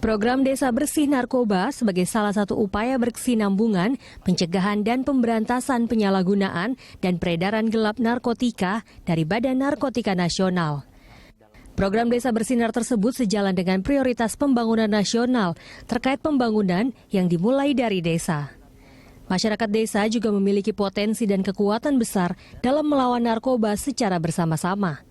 Program Desa Bersih Narkoba sebagai salah satu upaya berkesinambungan, pencegahan dan pemberantasan penyalahgunaan dan peredaran gelap narkotika dari Badan Narkotika Nasional. Program Desa Bersinar tersebut sejalan dengan prioritas pembangunan nasional terkait pembangunan yang dimulai dari desa. Masyarakat desa juga memiliki potensi dan kekuatan besar dalam melawan narkoba secara bersama-sama.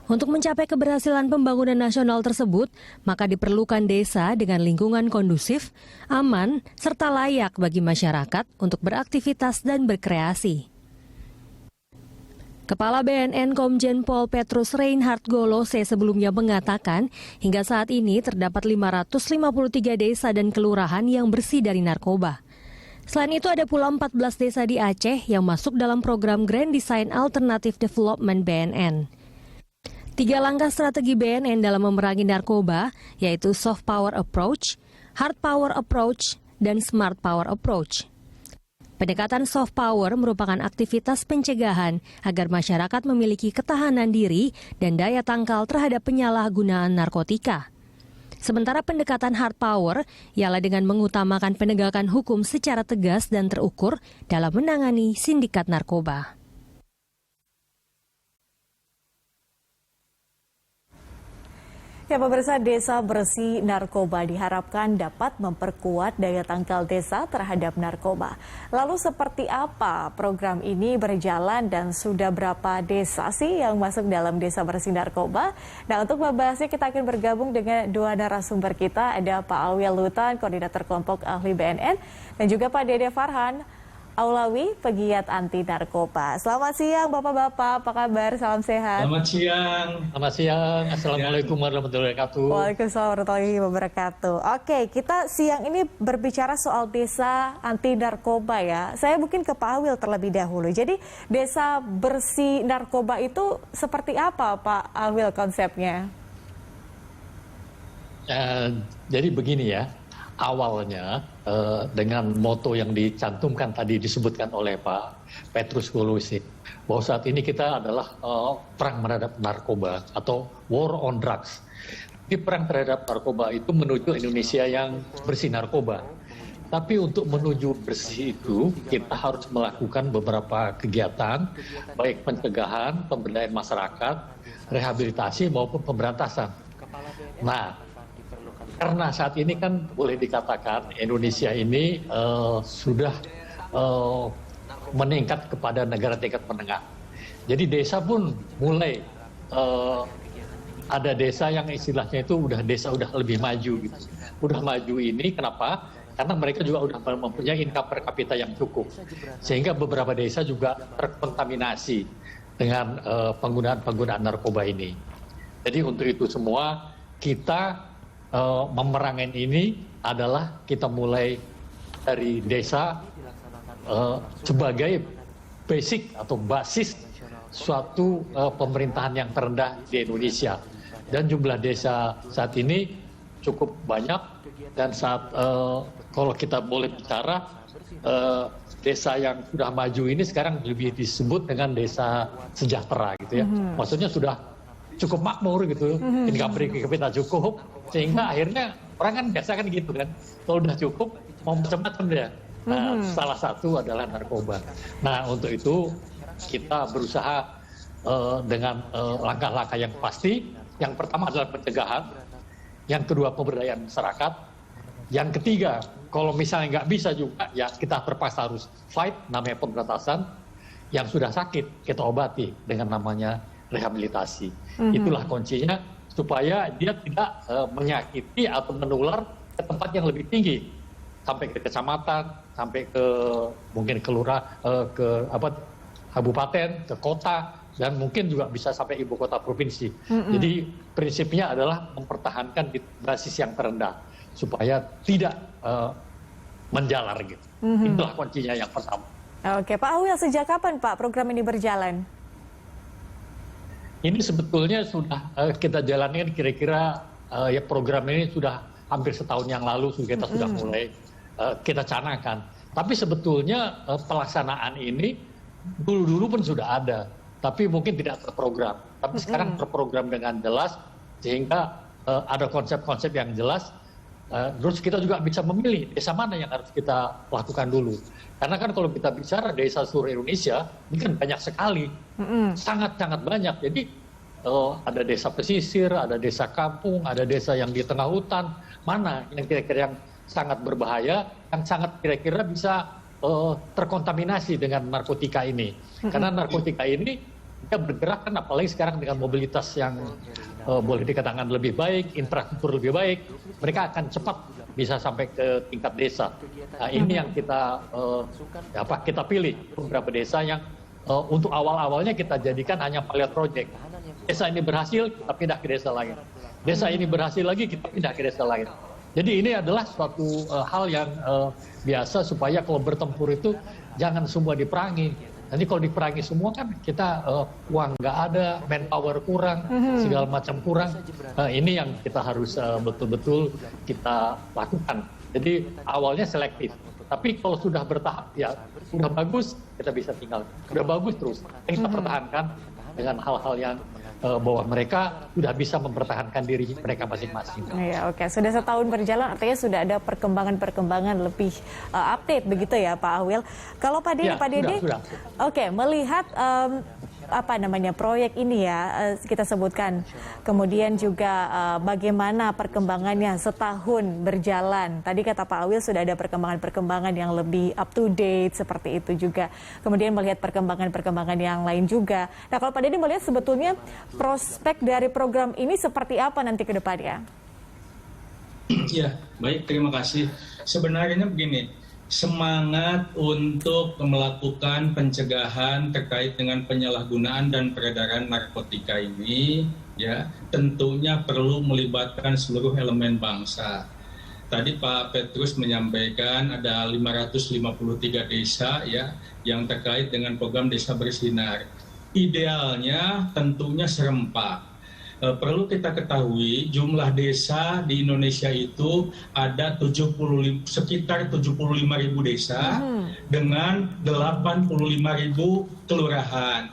Untuk mencapai keberhasilan pembangunan nasional tersebut, maka diperlukan desa dengan lingkungan kondusif, aman, serta layak bagi masyarakat untuk beraktivitas dan berkreasi. Kepala BNN Komjen Pol Petrus Reinhard Golose sebelumnya mengatakan, hingga saat ini terdapat 553 desa dan kelurahan yang bersih dari narkoba. Selain itu ada pula 14 desa di Aceh yang masuk dalam program Grand Design Alternative Development BNN. 3 langkah strategi BNN dalam memerangi narkoba, yaitu soft power approach, hard power approach, dan smart power approach. Pendekatan soft power merupakan aktivitas pencegahan agar masyarakat memiliki ketahanan diri dan daya tangkal terhadap penyalahgunaan narkotika. Sementara pendekatan hard power ialah dengan mengutamakan penegakan hukum secara tegas dan terukur dalam menangani sindikat narkoba. Ya, pemirsa, Desa Bersih Narkoba diharapkan dapat memperkuat daya tangkal desa terhadap narkoba. Lalu seperti apa program ini berjalan dan sudah berapa desa sih yang masuk dalam Desa Bersih Narkoba? Nah, untuk membahasnya kita akan bergabung dengan dua narasumber kita. Ada Pak Alwiel Lutan, Koordinator Kelompok Ahli BNN, dan juga Pak Dede Farhan Aulawi, pegiat anti narkoba. Selamat siang Bapak-Bapak, apa kabar? Salam sehat. Selamat siang. Selamat siang. Assalamualaikum warahmatullahi wabarakatuh. Waalaikumsalam warahmatullahi wabarakatuh. Oke, kita siang ini berbicara soal desa anti narkoba ya. Saya mungkin ke Pak Alwiel terlebih dahulu. Jadi Desa Bersih Narkoba itu seperti apa Pak Alwiel konsepnya? Jadi begini ya, awalnya dengan moto yang dicantumkan tadi disebutkan oleh Pak Petrus Golose, bahwa saat ini kita adalah perang terhadap narkoba atau war on drugs. Di perang terhadap narkoba itu menuju Indonesia yang bersih narkoba. Tapi untuk menuju bersih itu kita harus melakukan beberapa kegiatan, baik pencegahan, pemberdayaan masyarakat, rehabilitasi maupun pemberantasan. Nah, karena saat ini kan boleh dikatakan Indonesia ini sudah meningkat kepada negara tingkat menengah. Jadi desa pun mulai ada desa yang istilahnya itu udah lebih maju gitu. Udah maju ini kenapa? Karena mereka juga udah mempunyai income per kapita yang cukup. Sehingga beberapa desa juga terkontaminasi dengan penggunaan narkoba ini. Jadi untuk itu semua kita memerangi ini adalah kita mulai dari desa sebagai basic atau basis suatu pemerintahan yang terendah di Indonesia. Dan jumlah desa saat ini cukup banyak dan kalau kita boleh bicara desa yang sudah maju ini sekarang lebih disebut dengan desa sejahtera gitu ya. Maksudnya sudah cukup makmur gitu, income per kapita cukup, sehingga akhirnya orang kan biasa kan gitu kan, kalau udah cukup mau macam-macam dia. Nah, salah satu adalah narkoba. Nah, untuk itu kita berusaha dengan langkah-langkah yang pasti. Yang pertama adalah pencegahan, yang kedua pemberdayaan masyarakat, yang ketiga kalau misalnya nggak bisa juga ya kita terpaksa harus fight, namanya pemberantasan. Yang sudah sakit kita obati dengan namanya rehabilitasi. Itulah kuncinya supaya dia tidak menyakiti atau menular ke tempat yang lebih tinggi, sampai ke kecamatan, sampai ke mungkin ke kabupaten, ke kota, dan mungkin juga bisa sampai ibu kota provinsi. Jadi prinsipnya adalah mempertahankan di basis yang terendah supaya tidak menjalar gitu. Itulah kuncinya yang pertama. Oke, Pak Alwiel, sejak kapan Pak program ini berjalan? Ini sebetulnya sudah kita jalankan kira-kira ya program ini sudah hampir setahun yang lalu kita sudah mulai kita canangkan. Tapi sebetulnya pelaksanaan ini dulu-dulu pun sudah ada, tapi mungkin tidak terprogram. Tapi sekarang terprogram dengan jelas sehingga ada konsep-konsep yang jelas Terus kita juga bisa memilih desa mana yang harus kita lakukan dulu. Karena kan kalau kita bicara desa seluruh Indonesia, ini kan banyak sekali, sangat-sangat banyak. Jadi ada desa pesisir, ada desa kampung, ada desa yang di tengah hutan, mana yang kira-kira yang sangat berbahaya, yang sangat kira-kira bisa terkontaminasi dengan narkotika ini. Karena narkotika ini dia bergerak kan, apalagi sekarang dengan mobilitas yang boleh dikatakan lebih baik, infrastruktur lebih baik, mereka akan cepat bisa sampai ke tingkat desa. Nah, ini yang kita kita pilih beberapa desa yang untuk awal-awalnya kita jadikan hanya pilot project. Desa ini berhasil, kita pindah ke desa lain. Desa ini berhasil lagi, kita pindah ke desa lain. Jadi ini adalah suatu hal yang biasa supaya kalau bertempur itu jangan semua diperangi. Nanti kalau diperangi semua kan kita uang nggak ada, manpower kurang, segala macam kurang. Ini yang kita harus betul-betul kita lakukan. Jadi awalnya selektif. Tapi kalau sudah bertahap, ya sudah bagus, kita bisa tinggal. Sudah bagus terus, kita pertahankan dengan hal-hal yang bahwa mereka sudah bisa mempertahankan diri mereka masing-masing. Ya, oke. Sudah setahun berjalan, artinya sudah ada perkembangan-perkembangan lebih update begitu ya, Pak Awil. Kalau Pak Dede, sudah. Oke, melihat proyek ini ya kita sebutkan, kemudian juga bagaimana perkembangannya setahun berjalan. Tadi kata Pak Awil sudah ada perkembangan-perkembangan yang lebih up to date seperti itu juga. Kemudian melihat perkembangan-perkembangan yang lain juga. Nah, kalau Pak Dede melihat sebetulnya prospek dari program ini seperti apa nanti ke depannya? Ya, baik, terima kasih. Sebenarnya begini, semangat untuk melakukan pencegahan terkait dengan penyalahgunaan dan peredaran narkotika ini ya tentunya perlu melibatkan seluruh elemen bangsa. Tadi Pak Petrus menyampaikan ada 553 desa ya yang terkait dengan program Desa Bersinar. Idealnya tentunya serempak. Perlu kita ketahui jumlah desa di Indonesia itu ada sekitar 75.000 desa dengan 85.000 kelurahan.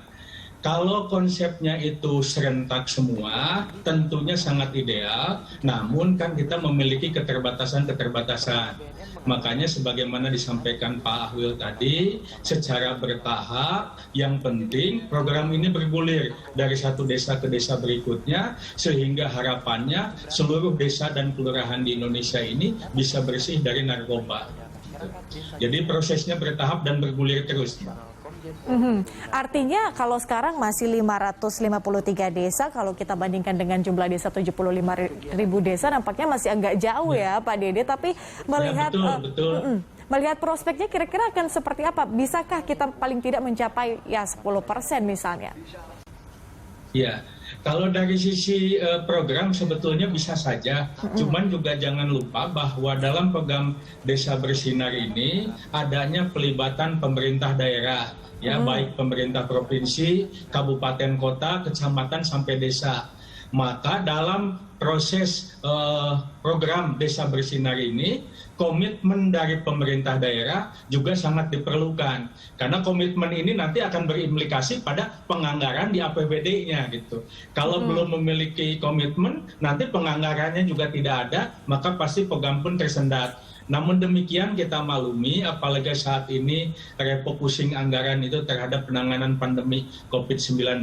Kalau konsepnya itu serentak semua, tentunya sangat ideal, namun kan kita memiliki keterbatasan-keterbatasan. Makanya sebagaimana disampaikan Pak Awil tadi, secara bertahap, yang penting program ini bergulir dari satu desa ke desa berikutnya, sehingga harapannya seluruh desa dan kelurahan di Indonesia ini bisa bersih dari narkoba. Jadi prosesnya bertahap dan bergulir terus. Artinya kalau sekarang masih 553 desa, kalau kita bandingkan dengan jumlah desa 75.000 desa, nampaknya masih agak jauh ya Pak Dede. Tapi melihat betul. Melihat prospeknya kira-kira akan seperti apa? Bisakah kita paling tidak mencapai ya 10% misalnya? Ya, kalau dari sisi program sebetulnya bisa saja, cuman juga jangan lupa bahwa dalam program Desa Bersinar ini adanya pelibatan pemerintah daerah, ya baik pemerintah provinsi, kabupaten kota, kecamatan sampai desa. Maka dalam proses program Desa Bersinar ini, komitmen dari pemerintah daerah juga sangat diperlukan. Karena komitmen ini nanti akan berimplikasi pada penganggaran di APBD-nya gitu. Kalau belum memiliki komitmen, nanti penganggarannya juga tidak ada, maka pasti program pun tersendat. Namun demikian kita maklumi, apalagi saat ini refocusing anggaran itu terhadap penanganan pandemi COVID-19,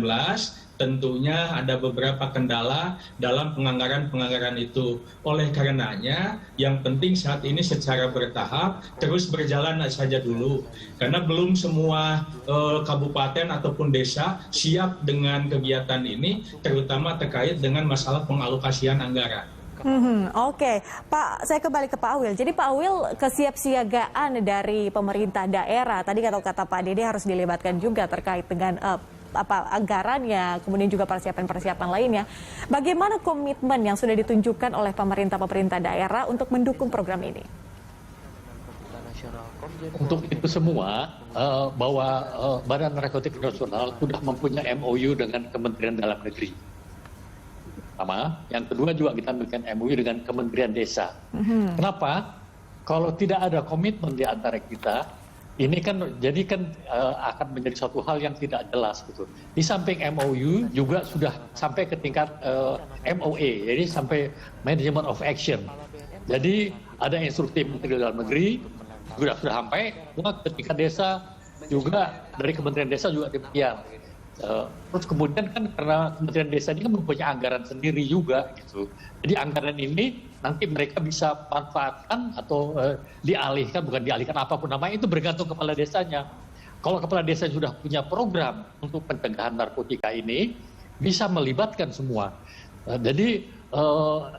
tentunya ada beberapa kendala dalam penganggaran itu. Oleh karenanya, yang penting saat ini secara bertahap terus berjalan saja dulu. Karena belum semua kabupaten ataupun desa siap dengan kegiatan ini, terutama terkait dengan masalah pengalokasian anggaran. Oke, Pak, saya kembali ke Pak Awil. Jadi Pak Awil, kesiapsiagaan dari pemerintah daerah, tadi kata Pak Dede harus dilibatkan juga terkait dengan anggarannya, kemudian juga persiapan-persiapan lainnya. Bagaimana komitmen yang sudah ditunjukkan oleh pemerintah daerah untuk mendukung program ini? Untuk itu semua, bahwa Badan Narkotik Nasional sudah mempunyai MOU dengan Kementerian Dalam Negeri. Pertama, yang kedua juga kita memiliki MOU dengan Kementerian Desa. Kenapa? Kalau tidak ada komitmen di antara kita, ini kan jadi akan menjadi suatu hal yang tidak jelas gitu. Di samping MOU juga sudah sampai ke tingkat MOA, jadi sampai Management of Action. Jadi ada instruksi Menteri Dalam Negeri sudah sampai ke tingkat desa, juga dari Kementerian Desa juga demikian. Terus kemudian kan karena Kementerian Desa ini kan mempunyai anggaran sendiri juga gitu. Jadi anggaran ini nanti mereka bisa manfaatkan atau dialihkan apapun namanya, itu bergantung kepala desanya. Kalau kepala desa sudah punya program untuk pencegahan narkotika ini, bisa melibatkan semua. Jadi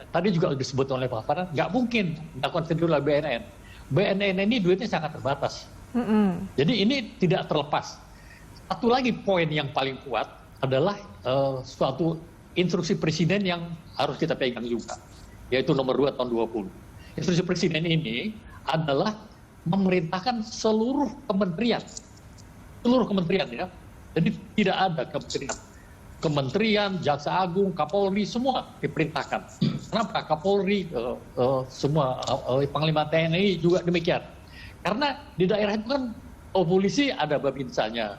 tadi juga disebut oleh Pak Farhan, nggak mungkin dilakukan sendiri oleh BNN. BNN ini duitnya sangat terbatas. Jadi ini tidak terlepas. Satu lagi poin yang paling kuat adalah suatu instruksi presiden yang harus kita pegang juga, yaitu nomor 2 tahun 20. Instruksi presiden ini adalah memerintahkan seluruh kementerian ya. Jadi tidak ada kementerian, Jaksa Agung, Kapolri, semua diperintahkan. Kenapa? Kapolri, semua Panglima TNI juga demikian. Karena di daerah itu kan polisi ada babinsanya,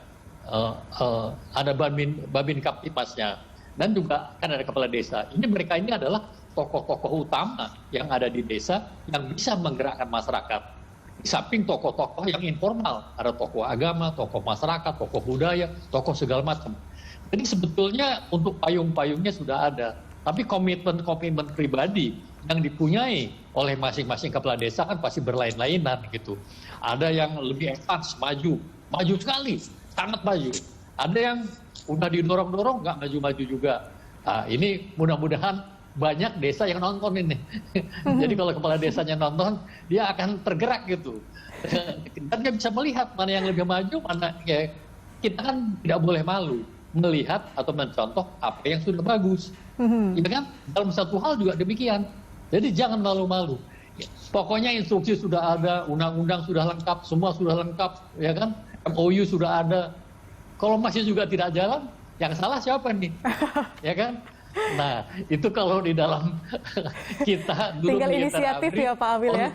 ada babin kaptipmasnya, dan juga kan ada kepala desa. Mereka ini adalah tokoh-tokoh utama yang ada di desa yang bisa menggerakkan masyarakat. Di samping tokoh-tokoh yang informal, ada tokoh agama, tokoh masyarakat, tokoh budaya, tokoh segala macam. Jadi sebetulnya untuk payung-payungnya sudah ada, tapi komitmen pribadi yang dipunyai oleh masing-masing kepala desa kan pasti berlain-lainan gitu. Ada yang lebih advance, maju sekali, sangat maju. Ada yang udah didorong-dorong nggak maju-maju juga. Nah, ini mudah-mudahan banyak desa yang nonton ini. Jadi kalau kepala desanya nonton, dia akan tergerak gitu. Dan dia bisa melihat mana yang lebih maju, mana ya, kita kan tidak boleh malu melihat atau mencontoh apa yang sudah bagus. Ya kan? Dalam satu hal juga demikian. Jadi jangan malu-malu. Pokoknya instruksi sudah ada, undang-undang sudah lengkap, semua sudah lengkap, ya kan? MOU sudah ada. Kalau masih juga tidak jalan, yang salah siapa nih? Ya kan? Nah, itu kalau di dalam kita dulu tinggal inisiatif ya Pak Awil ya.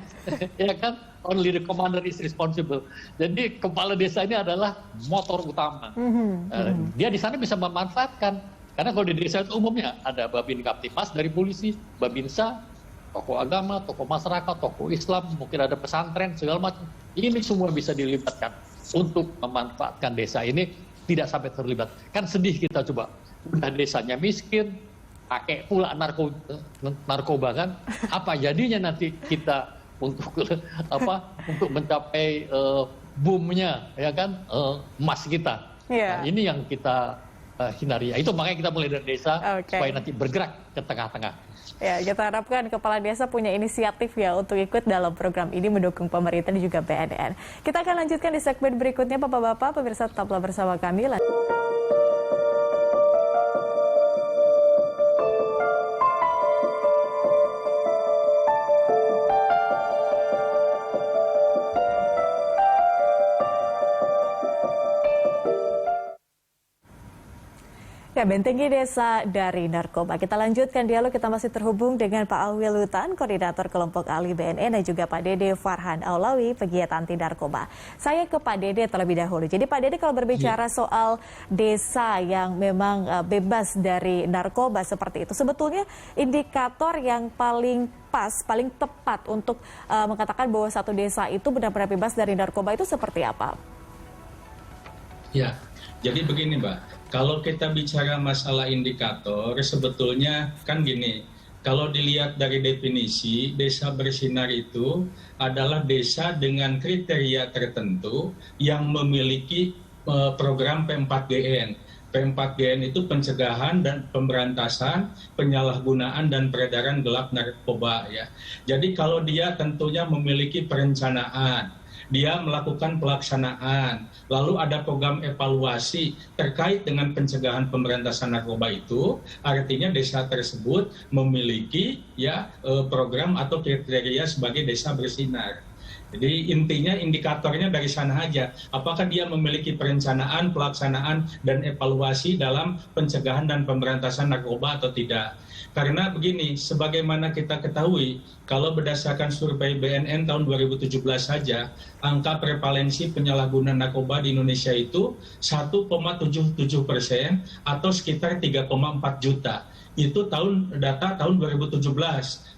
Ya kan? Only the commander is responsible. Jadi kepala desa ini adalah motor utama. Dia di sana bisa memanfaatkan. Karena kalau di desa itu umumnya ada babin kaptipmas dari polisi, babinsa, tokoh agama, tokoh masyarakat, tokoh Islam, mungkin ada pesantren, segala macam. Ini semua bisa dilibatkan untuk memanfaatkan desa ini tidak sampai terlibat. Kan sedih kita coba. Udah desanya miskin, pakai pula narkoba kan. Apa jadinya nanti kita untuk mencapai boomnya ya kan emas kita. Nah, ini yang kita hindari. Itu makanya kita mulai dari desa supaya nanti bergerak ke tengah-tengah. Ya, kita harapkan kepala desa punya inisiatif ya untuk ikut dalam program ini mendukung pemerintah dan juga BNN. Kita akan lanjutkan di segmen berikutnya, Bapak-bapak, pemirsa tetaplah bersama kami. Ya, bentengi desa dari narkoba. Kita lanjutkan dialog, kita masih terhubung dengan Pak Awil Lutan, Koordinator Kelompok Ahli BNN, dan juga Pak Dede Farhan Aulawi, pegiat anti narkoba. Saya ke Pak Dede terlebih dahulu. Jadi Pak Dede, kalau berbicara soal desa yang memang bebas dari narkoba seperti itu, sebetulnya indikator yang paling pas, paling tepat untuk mengatakan bahwa satu desa itu benar-benar bebas dari narkoba itu seperti apa? Ya, jadi begini Mbak. Kalau kita bicara masalah indikator, sebetulnya kan gini, kalau dilihat dari definisi, desa bersinar itu adalah desa dengan kriteria tertentu yang memiliki program P4GN. P4GN itu pencegahan dan pemberantasan penyalahgunaan dan peredaran gelap narkoba ya. Jadi kalau dia tentunya memiliki perencanaan, dia melakukan pelaksanaan, lalu ada program evaluasi terkait dengan pencegahan pemberantasan narkoba itu, artinya desa tersebut memiliki ya program atau kriteria sebagai desa bersinar. Jadi intinya indikatornya dari sana aja, apakah dia memiliki perencanaan, pelaksanaan, dan evaluasi dalam pencegahan dan pemberantasan narkoba atau tidak. Karena begini, sebagaimana kita ketahui, kalau berdasarkan survei BNN tahun 2017 saja, angka prevalensi penyalahgunaan narkoba di Indonesia itu 1,77% atau sekitar 3,4 juta. itu data tahun 2017.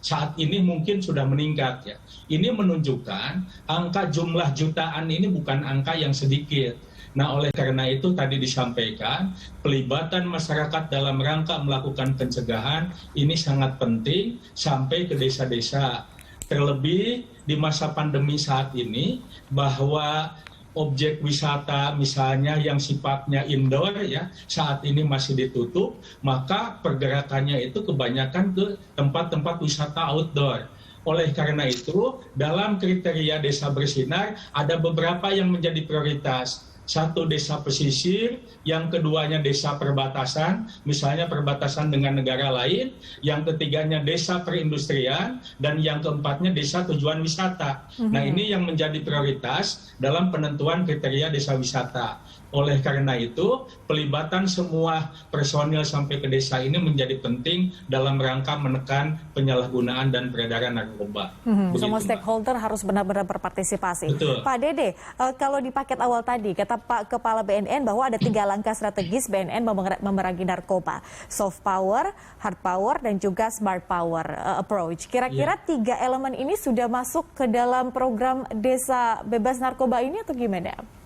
Saat ini mungkin sudah meningkat ya. Ini menunjukkan angka jumlah jutaan ini bukan angka yang sedikit. Nah, oleh karena itu tadi disampaikan pelibatan masyarakat dalam rangka melakukan pencegahan ini sangat penting sampai ke desa-desa. Terlebih di masa pandemi saat ini bahwa objek wisata misalnya yang sifatnya indoor ya saat ini masih ditutup, maka pergerakannya itu kebanyakan ke tempat-tempat wisata outdoor. Oleh karena itu, dalam kriteria desa bersinar ada beberapa yang menjadi prioritas. Satu, desa pesisir, yang keduanya desa perbatasan, misalnya perbatasan dengan negara lain, yang ketiganya desa perindustrian, dan yang keempatnya desa tujuan wisata. Nah, ini yang menjadi prioritas dalam penentuan kriteria desa wisata. Oleh karena itu, pelibatan semua personil sampai ke desa ini menjadi penting dalam rangka menekan penyalahgunaan dan peredaran narkoba. Semua stakeholder harus benar-benar berpartisipasi. Betul. Pak Dede, kalau di paket awal tadi, kata Pak Kepala BNN bahwa ada 3 langkah strategis BNN memerangi narkoba. Soft power, hard power, dan juga smart power approach. Kira-kira 3 elemen ini sudah masuk ke dalam program Desa Bebas Narkoba ini atau gimana?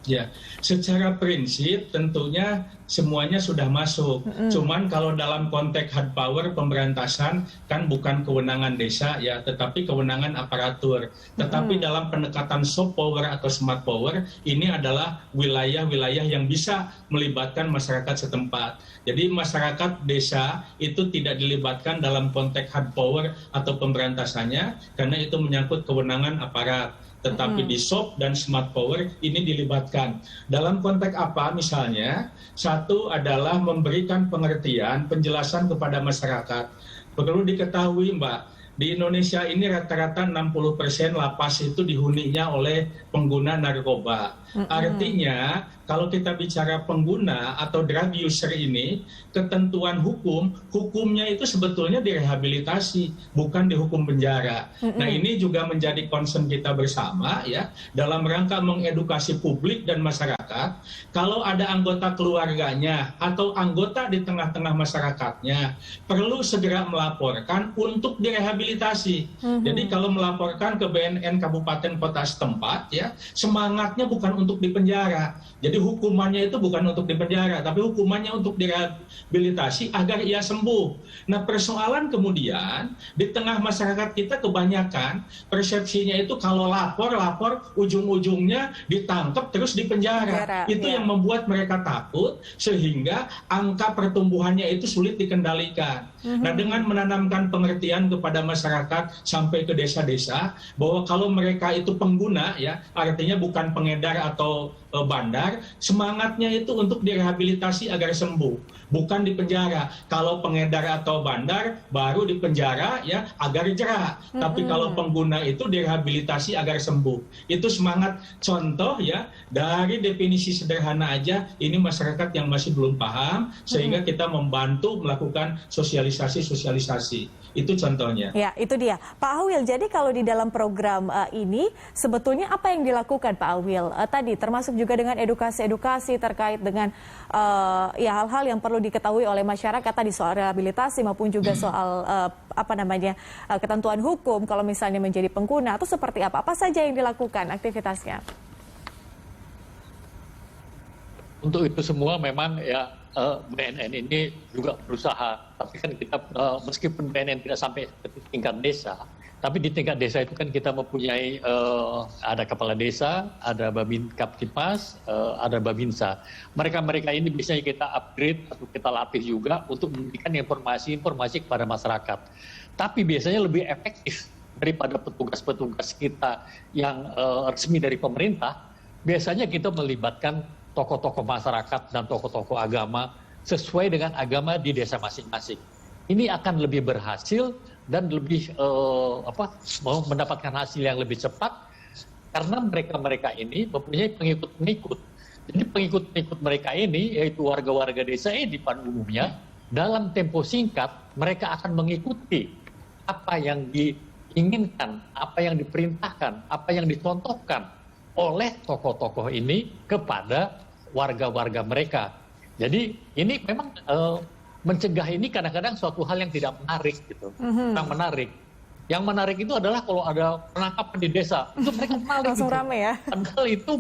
Ya, secara prinsip tentunya semuanya sudah masuk. Cuman kalau dalam konteks hard power pemberantasan kan bukan kewenangan desa ya, tetapi kewenangan aparatur. Tetapi dalam pendekatan soft power atau smart power ini adalah wilayah-wilayah yang bisa melibatkan masyarakat setempat. Jadi masyarakat desa itu tidak dilibatkan dalam konteks hard power atau pemberantasannya karena itu menyangkut kewenangan aparat. Tetapi di soft dan smart power ini dilibatkan. Dalam konteks apa misalnya? Satu adalah memberikan pengertian, penjelasan kepada masyarakat. Perlu diketahui Mbak, di Indonesia ini rata-rata 60% lapas itu dihuninya oleh pengguna narkoba. Artinya kalau kita bicara pengguna atau drug user ini, ketentuan hukumnya itu sebetulnya direhabilitasi, bukan dihukum penjara. Nah, ini juga menjadi concern kita bersama ya, dalam rangka mengedukasi publik dan masyarakat. Kalau ada anggota keluarganya atau anggota di tengah-tengah masyarakatnya, perlu segera melaporkan untuk direhabilitasi. Jadi kalau melaporkan ke BNN kabupaten kota setempat ya, semangatnya bukan untuk dipenjara. Jadi hukumannya itu bukan untuk dipenjara, tapi hukumannya untuk direhabilitasi agar ia sembuh. Nah, persoalan kemudian di tengah masyarakat kita kebanyakan persepsinya itu kalau lapor ujung-ujungnya ditangkap terus dipenjara. Itu yang membuat mereka takut sehingga angka pertumbuhannya itu sulit dikendalikan. Nah, dengan menanamkan pengertian kepada masyarakat sampai ke desa-desa bahwa kalau mereka itu pengguna ya, artinya bukan pengedar atau bandar, semangatnya itu untuk direhabilitasi agar sembuh, bukan dipenjara. Kalau pengedar atau bandar baru dipenjara ya agar jerak. Tapi kalau pengguna itu direhabilitasi agar sembuh. Itu semangat. Contoh ya, dari definisi sederhana aja ini masyarakat yang masih belum paham sehingga kita membantu melakukan sosialisasi. Itu contohnya. Ya, itu dia. Pak Awil, jadi kalau di dalam program ini sebetulnya apa yang dilakukan Pak Awil? Tadi termasuk juga dengan edukasi terkait dengan ya hal-hal yang perlu diketahui oleh masyarakat tadi soal rehabilitasi maupun juga soal ketentuan hukum kalau misalnya menjadi pengguna atau seperti apa? Apa saja yang dilakukan aktivitasnya? Untuk itu semua memang ya BNN ini juga berusaha, tapi kan kita meskipun BNN tidak sampai ke tingkat desa, tapi di tingkat desa itu kan kita mempunyai ada kepala desa, ada Babin Kaptimas, ada Babinsa. Mereka ini biasanya kita upgrade atau kita latih juga untuk memberikan informasi kepada masyarakat. Tapi biasanya lebih efektif daripada petugas-petugas kita yang resmi dari pemerintah. Biasanya kita melibatkan tokoh-tokoh masyarakat dan tokoh-tokoh agama sesuai dengan agama di desa masing-masing. Ini akan lebih berhasil dan lebih mendapatkan hasil yang lebih cepat karena mereka ini mempunyai pengikut-pengikut. Jadi pengikut-pengikut mereka ini yaitu warga-warga desa ini pada umumnya dalam tempo singkat mereka akan mengikuti apa yang diinginkan, apa yang diperintahkan, apa yang dicontohkan oleh tokoh-tokoh ini kepada warga-warga mereka. Jadi ini memang mencegah ini kadang-kadang suatu hal yang tidak menarik gitu, kurang menarik. Yang menarik itu adalah kalau ada penangkapan di desa, itu mereka menarik Langsung gitu. rame ya. Padahal itu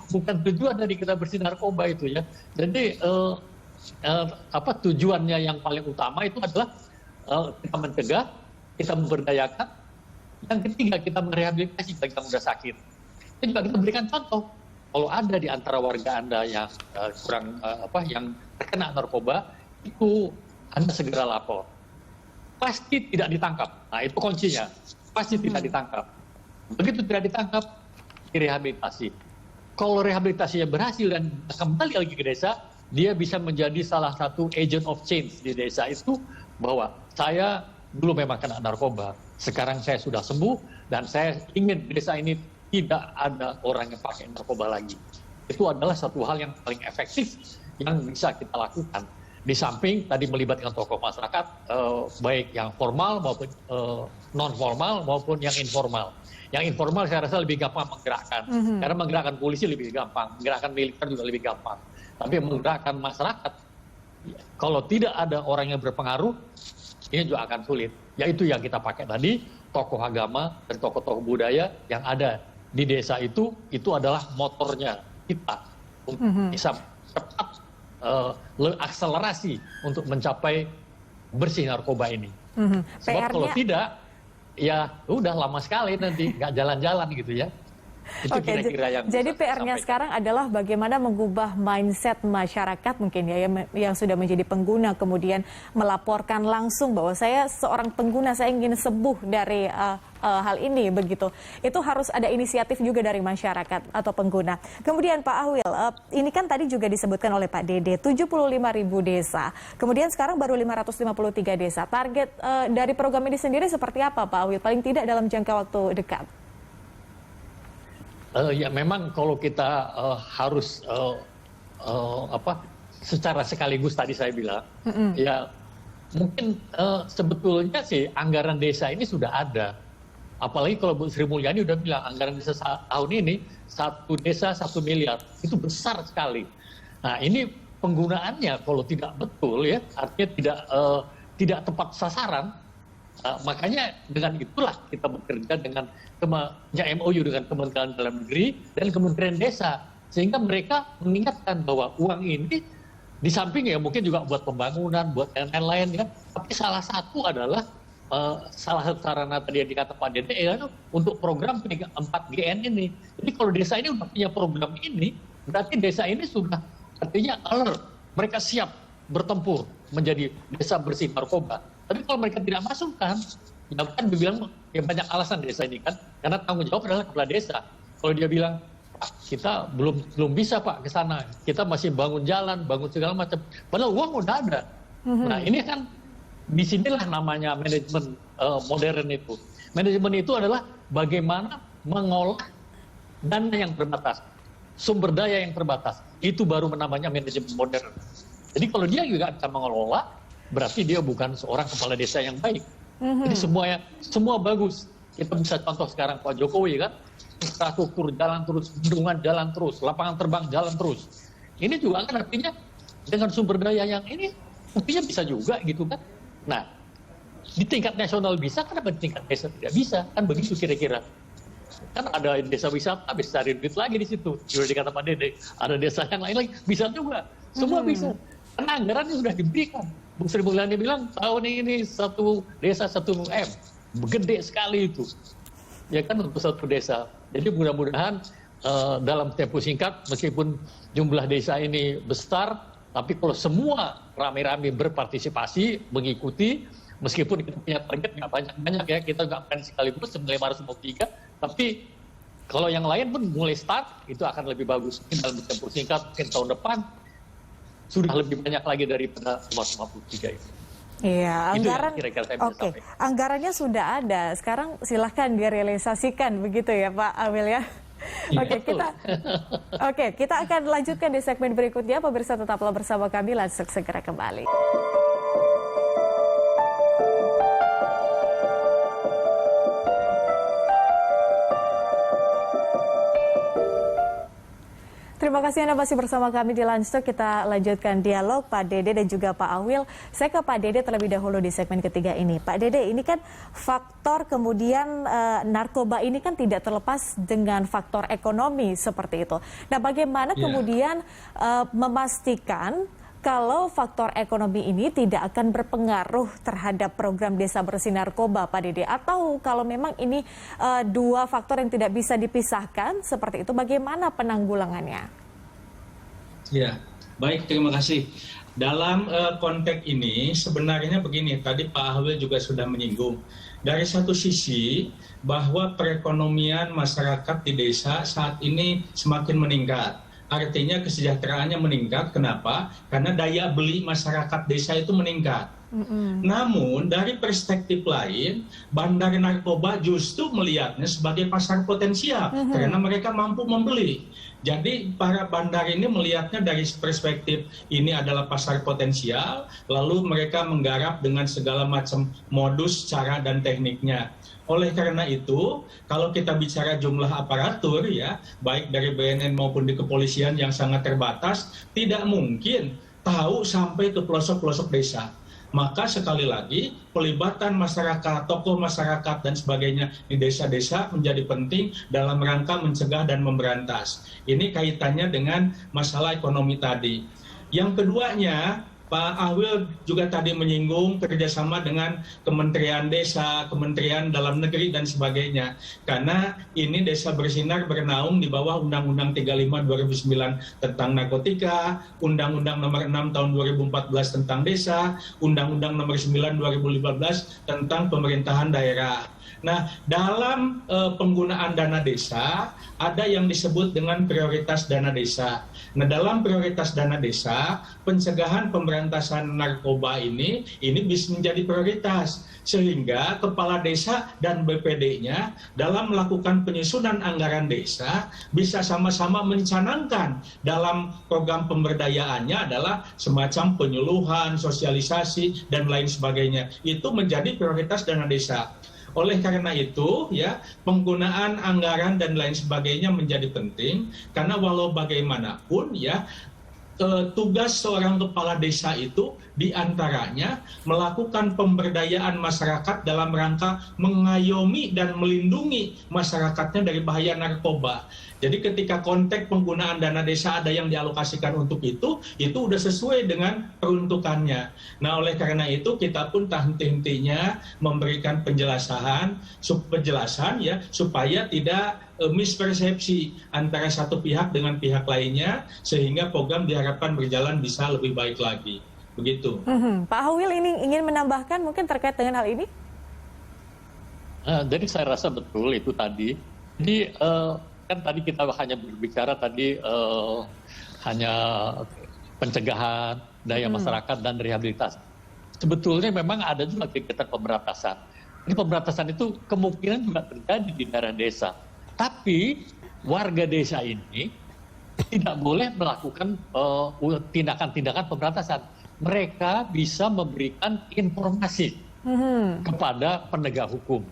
bukan tujuan dari kita bersih narkoba itu ya. Jadi tujuannya yang paling utama itu adalah kita mencegah, kita memberdayakan. Yang ketiga kita merehabilitasi bagi yang sudah sakit. Dan juga kita berikan contoh. Kalau ada di antara warga Anda yang yang terkena narkoba, itu Anda segera lapor. Pasti tidak ditangkap. Nah, itu kuncinya. Pasti tidak ditangkap. Begitu tidak ditangkap, direhabilitasi. Kalau rehabilitasinya berhasil dan kembali lagi ke desa, dia bisa menjadi salah satu agent of change di desa itu, bahwa saya dulu memang kena narkoba, sekarang saya sudah sembuh dan saya ingin desa ini tidak ada orang yang pakai narkoba lagi. Itu adalah satu hal yang paling efektif yang bisa kita lakukan. Di samping tadi melibatkan tokoh masyarakat, baik yang formal maupun non formal maupun yang informal. Yang informal saya rasa lebih gampang menggerakkan, karena menggerakkan polisi lebih gampang, menggerakkan militer juga lebih gampang. Tapi menggerakkan masyarakat, kalau tidak ada orang yang berpengaruh, ini juga akan sulit. Yaitu yang kita pakai tadi, tokoh agama dan tokoh-tokoh budaya yang ada di desa itu adalah motornya kita untuk bisa cepat akselerasi untuk mencapai bersih narkoba ini. Sebab kalau tidak, ya udah lama sekali nanti nggak jalan-jalan gitu ya. Itu kira-kira yang jadi PR-nya sekarang adalah bagaimana mengubah mindset masyarakat mungkin ya yang sudah menjadi pengguna, kemudian melaporkan langsung bahwa saya seorang pengguna, saya ingin sembuh dari hal ini begitu. Itu harus ada inisiatif juga dari masyarakat atau pengguna. Kemudian Pak Ahwil, ini kan tadi juga disebutkan oleh Pak Dede, 75.000 desa. Kemudian sekarang baru 553 desa. Target dari program ini sendiri seperti apa Pak Ahwil? Paling tidak dalam jangka waktu dekat. Ya memang kalau kita harus secara sekaligus tadi saya bilang, ya mungkin sebetulnya sih anggaran desa ini sudah ada. Apalagi kalau Bu Sri Mulyani udah bilang anggaran desa tahun ini satu desa 1 miliar, itu besar sekali. Nah ini penggunaannya kalau tidak betul ya, artinya tidak tepat sasaran. Makanya dengan itulah kita bekerja dengan MOU dengan Kementerian Dalam Negeri dan Kementerian Desa, sehingga mereka mengingatkan bahwa uang ini di samping ya mungkin juga buat pembangunan, buat lain-lain ya, tapi salah satu adalah salah satu sarana tadi yang dikata Pak Dede ya, untuk program 4GN ini. Jadi kalau desa ini sudah punya program ini, berarti desa ini sudah artinya alert, mereka siap bertempur menjadi desa bersih narkoba. Tapi kalau mereka tidak masukkan, ya kan dibilang ya banyak alasan desa ini kan, karena tanggung jawab adalah kepala desa. Kalau dia bilang, Pak, kita belum bisa Pak ke sana, kita masih bangun jalan, bangun segala macam, padahal uang udah ada. Nah ini kan disinilah namanya manajemen modern itu. Manajemen itu adalah bagaimana mengolah dana yang terbatas, sumber daya yang terbatas. Itu baru namanya manajemen modern. Jadi kalau dia juga bisa mengelola, berarti dia bukan seorang kepala desa yang baik. Jadi semua bagus. Kita bisa contoh sekarang Pak Jokowi kan, infrastruktur jalan terus, bendungan jalan terus, lapangan terbang jalan terus. Ini juga kan artinya dengan sumber daya yang ini, buktinya bisa juga gitu kan. Nah, di tingkat nasional bisa, kenapa di tingkat desa tidak bisa? Kan begitu kira-kira. Kan ada desa wisata, bisa cari duit lagi di situ. Sudah dikata Pak Dede, ada desa yang lain lagi, bisa juga. Semua bisa. Karena anggarannya sudah diberikan. Bu Sri Mulyani bilang tahun ini satu desa 1 M, gede sekali itu, ya kan untuk satu desa. Jadi mudah-mudahan dalam tempo singkat, meskipun jumlah desa ini besar, tapi kalau semua rame-rame berpartisipasi, mengikuti, meskipun kita punya target nggak banyak-banyak ya, kita nggak plan sekaligus 553, tapi kalau yang lain pun mulai start, itu akan lebih bagus. Mungkin dalam tempo singkat, mungkin tahun depan, sudah lebih banyak lagi daripada 553 itu. Iya, anggaran. Oke, anggarannya sudah ada. Sekarang silahkan direalisasikan begitu ya Pak Ahwil ya. Kita akan lanjutkan di segmen berikutnya. Pemirsa tetaplah bersama kami, langsung segera kembali. Terima kasih Anda masih bersama kami di Lunch Talk. Kita lanjutkan dialog Pak Dede dan juga Pak Ahwil. Saya ke Pak Dede terlebih dahulu di segmen ketiga ini. Pak Dede, ini kan faktor kemudian narkoba ini kan tidak terlepas dengan faktor ekonomi seperti itu. Nah, bagaimana kemudian memastikan kalau faktor ekonomi ini tidak akan berpengaruh terhadap program Desa Bersih Narkoba, Pak Dede? Atau kalau memang ini dua faktor yang tidak bisa dipisahkan seperti itu, bagaimana penanggulangannya? Ya, baik, terima kasih. Dalam konteks ini sebenarnya begini, tadi Pak Ahwil juga sudah menyinggung. Dari satu sisi bahwa perekonomian masyarakat di desa saat ini semakin meningkat. Artinya kesejahteraannya meningkat. Kenapa? Karena daya beli masyarakat desa itu meningkat. Namun dari perspektif lain, bandar narkoba justru melihatnya sebagai pasar potensial karena mereka mampu membeli. Jadi para bandar ini melihatnya dari perspektif ini adalah pasar potensial, lalu mereka menggarap dengan segala macam modus, cara dan tekniknya. Oleh karena itu, kalau kita bicara jumlah aparatur ya, baik dari BNN maupun di kepolisian yang sangat terbatas, tidak mungkin tahu sampai ke pelosok-pelosok desa. Maka sekali lagi pelibatan masyarakat, tokoh masyarakat dan sebagainya di desa-desa menjadi penting dalam rangka mencegah dan memberantas. Ini kaitannya dengan masalah ekonomi tadi. Yang keduanya, Pak Ahwil juga tadi menyinggung kerjasama dengan Kementerian Desa, Kementerian Dalam Negeri, dan sebagainya. Karena ini Desa Bersinar bernaung di bawah Undang-Undang 35 2009 tentang narkotika, Undang-Undang Nomor 6 Tahun 2014 tentang Desa, Undang-Undang Nomor 9 2015 tentang Pemerintahan Daerah. Nah, dalam penggunaan dana desa, ada yang disebut dengan prioritas dana desa. Nah, dalam prioritas dana desa, pencegahan pemberantasan narkoba ini bisa menjadi prioritas. Sehingga kepala desa dan BPD-nya dalam melakukan penyusunan anggaran desa, bisa sama-sama mencanangkan dalam program pemberdayaannya adalah semacam penyuluhan, sosialisasi, dan lain sebagainya. Itu menjadi prioritas dana desa. Oleh karena itu, ya, penggunaan anggaran dan lain sebagainya menjadi penting karena walau bagaimanapun, ya, tugas seorang kepala desa itu diantaranya melakukan pemberdayaan masyarakat dalam rangka mengayomi dan melindungi masyarakatnya dari bahaya narkoba. Jadi ketika konteks penggunaan dana desa ada yang dialokasikan untuk itu sudah sesuai dengan peruntukannya. Nah, oleh karena itu kita pun tak henti-hentinya memberikan penjelasan ya, supaya tidak mispersepsi antara satu pihak dengan pihak lainnya, sehingga program diharapkan berjalan bisa lebih baik lagi. Begitu. Pak Ahwil ini ingin menambahkan mungkin terkait dengan hal ini? Jadi saya rasa betul itu tadi. Jadi kan tadi kita hanya berbicara tadi hanya pencegahan daya masyarakat dan rehabilitasi. Sebetulnya memang ada juga kegiatan pemberantasan. Ini pemberantasan itu kemungkinan juga terjadi di daerah desa. Tapi warga desa ini tidak boleh melakukan tindakan-tindakan pemberantasan. Mereka bisa memberikan informasi kepada penegak hukum.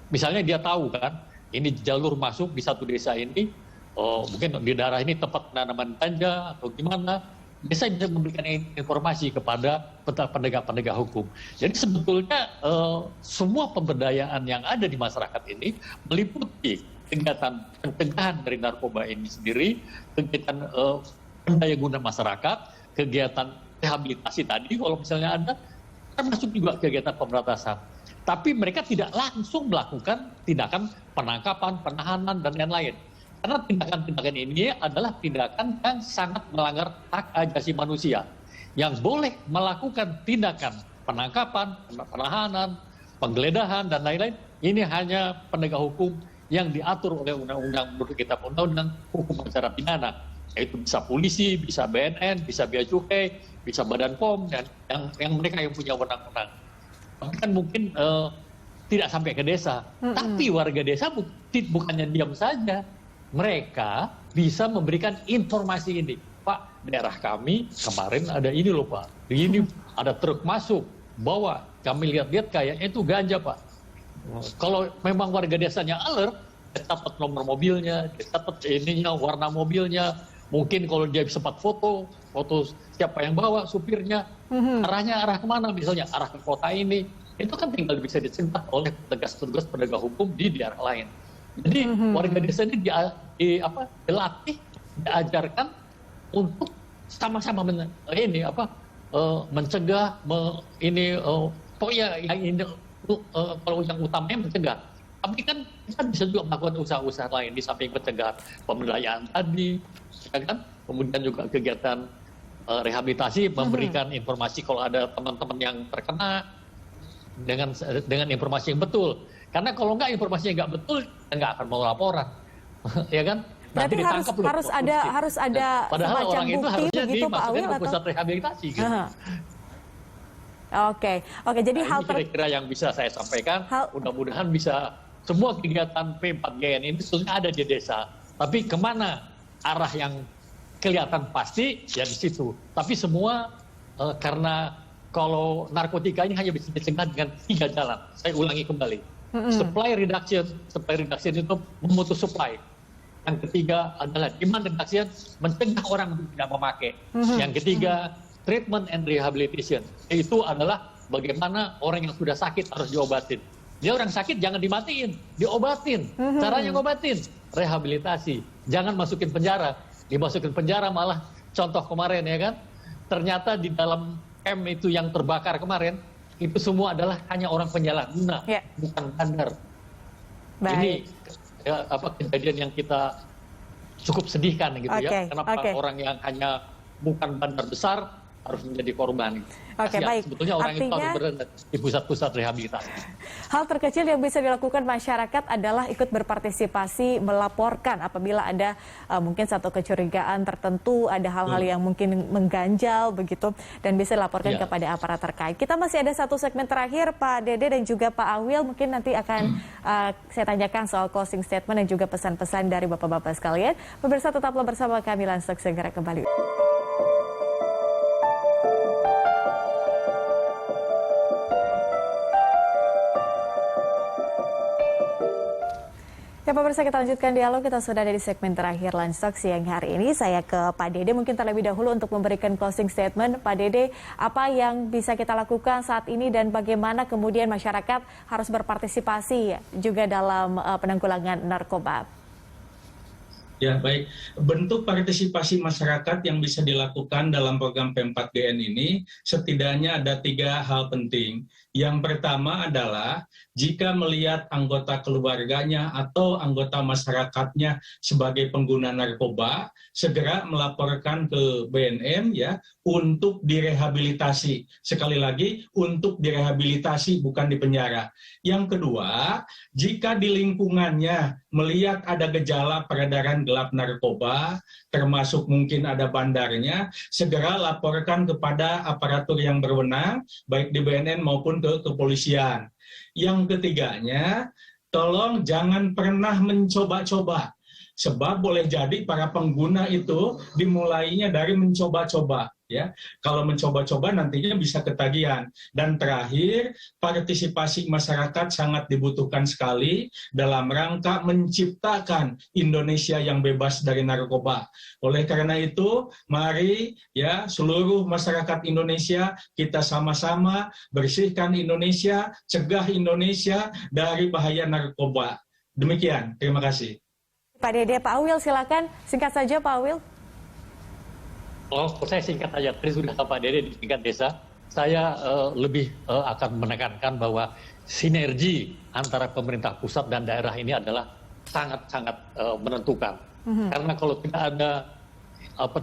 Misalnya dia tahu kan, ini jalur masuk di satu desa ini, mungkin di daerah ini tempat penanaman ganja atau gimana, desa bisa memberikan informasi kepada penegak-penegak hukum. Jadi sebetulnya semua pemberdayaan yang ada di masyarakat ini meliputi kegiatan pencegahan dari narkoba ini sendiri, kegiatan pendayagunaan masyarakat, kegiatan rehabilitasi tadi kalau misalnya ada, termasuk juga kegiatan pemberantasan. Tapi mereka tidak langsung melakukan tindakan penangkapan, penahanan, dan lain-lain. Karena tindakan-tindakan ini adalah tindakan yang sangat melanggar hak asasi manusia. Yang boleh melakukan tindakan penangkapan, penahanan, penggeledahan, dan lain-lain, ini hanya penegak hukum yang diatur oleh undang-undang menurut kitab undang-undang hukum acara pidana. Yaitu bisa polisi, bisa BNN, bisa Bea Cukai, bisa Badan POM, dan yang mereka yang punya wewenang-wewenang. Kan mungkin tidak sampai ke desa, tapi warga desa bukannya diam saja, mereka bisa memberikan informasi ini. Pak, daerah kami kemarin ada ini loh Pak, ini ada truk masuk, bawa, kami lihat-lihat kayaknya itu ganja Pak. Kalau memang warga desanya alert, dia catat nomor mobilnya, dia catat ininya, warna mobilnya, Mungkin kalau dia sempat foto siapa yang bawa, supirnya, arahnya arah kemana, misalnya arah ke kota ini, itu kan tinggal bisa dicegah oleh petugas penegak hukum di daerah lain. Jadi warga desa ini dilatih, diajarkan untuk sama-sama mencegah, pokoknya kalau yang utamanya mencegah. Tapi kan kita bisa juga melakukan usaha-usaha lain di samping pencegahan, pemberdayaan tadi, ya kan? Kemudian juga kegiatan rehabilitasi, memberikan informasi kalau ada teman-teman yang terkena dengan informasi yang betul. Karena kalau nggak informasinya nggak betul, ya nggak akan mau laporan, ya kan? Berarti harus ada padahal semacam orang itu bukti harusnya begitu Pak dimasukkan Awil ke atau? pusat rehabilitasi. Gitu. Oke, jadi Ini kira-kira yang bisa saya sampaikan. Mudah-mudahan bisa semua kegiatan P4GN ini sebenarnya ada di desa. Tapi kemana arah yang kelihatan pasti ya di situ. Tapi semua karena kalau narkotika ini hanya bisa dicegah dengan 3 jalan. Saya ulangi kembali. Supply reduction itu memutus supply. Yang ketiga adalah demand reduction, mencegah orang untuk tidak memakai. Yang ketiga, treatment and rehabilitation. Itu adalah bagaimana orang yang sudah sakit harus diobatin. Dia orang sakit jangan dimatiin, diobatin. Caranya ngobatin, rehabilitasi. Jangan masukin penjara. Dimasukin penjara malah contoh kemarin ya kan. Ternyata di dalam camp itu yang terbakar kemarin, itu semua adalah hanya orang penyalahguna, bukan bandar. Ini kejadian yang kita cukup sedihkan gitu ya. Kenapa orang yang hanya bukan bandar besar harus menjadi korban. Baik. Sebetulnya orang itu harus berada di pusat-pusat rehabilitasi. Hal terkecil yang bisa dilakukan masyarakat adalah ikut berpartisipasi, melaporkan apabila ada mungkin satu kecurigaan tertentu, ada hal-hal yang mungkin mengganjal begitu, dan bisa dilaporkan kepada aparat terkait. Kita masih ada satu segmen terakhir, Pak Dede dan juga Pak Awil. Mungkin nanti akan saya tanyakan soal closing statement dan juga pesan-pesan dari Bapak-Bapak sekalian. Pemirsa, tetaplah bersama kami, Landstok segera kembali. Ya pemirsa, kita lanjutkan dialog. Kita sudah ada di segmen terakhir Landstok siang hari ini. Saya ke Pak Dede mungkin terlebih dahulu untuk memberikan closing statement. Pak Dede, apa yang bisa kita lakukan saat ini dan bagaimana kemudian masyarakat harus berpartisipasi juga dalam penanggulangan narkoba? Ya, baik. Bentuk partisipasi masyarakat yang bisa dilakukan dalam program P4GN ini setidaknya ada 3 hal penting. Yang pertama adalah jika melihat anggota keluarganya atau anggota masyarakatnya sebagai pengguna narkoba, segera melaporkan ke BNN ya untuk direhabilitasi. Sekali lagi, untuk direhabilitasi, bukan di penjara. Yang kedua, jika di lingkungannya melihat ada gejala peredaran gelap narkoba, termasuk mungkin ada bandarnya, segera laporkan kepada aparatur yang berwenang, baik di BNN maupun ke kepolisian. Yang ketiganya, tolong jangan pernah mencoba-coba. Sebab boleh jadi para pengguna itu dimulainya dari mencoba-coba. Ya, kalau mencoba-coba nantinya bisa ketagihan. Dan terakhir, partisipasi masyarakat sangat dibutuhkan sekali dalam rangka menciptakan Indonesia yang bebas dari narkoba. Oleh karena itu, mari ya seluruh masyarakat Indonesia kita sama-sama bersihkan Indonesia, cegah Indonesia dari bahaya narkoba. Demikian, terima kasih. Pak Dede, Pak Awil silakan singkat saja Pak Awil. Saya singkat aja, tadi sudah Pak Dede di tingkat desa. Saya lebih akan menekankan bahwa sinergi antara pemerintah pusat dan daerah ini adalah sangat-sangat menentukan. Karena kalau tidak ada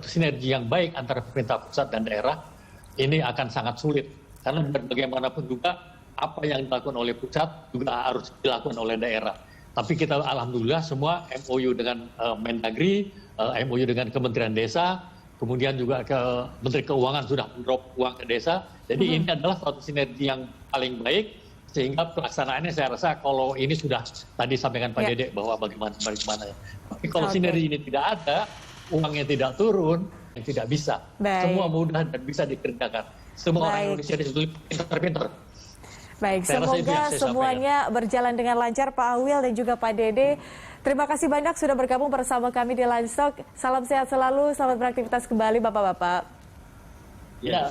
sinergi yang baik antara pemerintah pusat dan daerah, ini akan sangat sulit. Karena bagaimanapun juga apa yang dilakukan oleh pusat juga harus dilakukan oleh daerah. Tapi kita alhamdulillah semua MOU dengan Mendagri, MOU dengan Kementerian Desa, kemudian juga ke Menteri Keuangan sudah mendrop uang ke desa. Jadi ini adalah suatu sinergi yang paling baik, sehingga pelaksanaannya saya rasa kalau ini sudah tadi sampaikan Pak Dede bahwa bagaimana. Tapi kalau sinergi ini tidak ada, uangnya tidak turun, tidak bisa. Semua mudah dan bisa dikerjakan. Semua orang Indonesia di situ pintar-pintar. Baik, Saya rasa itu yang semoga saya semuanya berjalan dengan lancar Pak Awil dan juga Pak Dede. Terima kasih banyak sudah bergabung bersama kami di Livestock. Salam sehat selalu, selamat beraktivitas kembali Bapak-Bapak. Ya,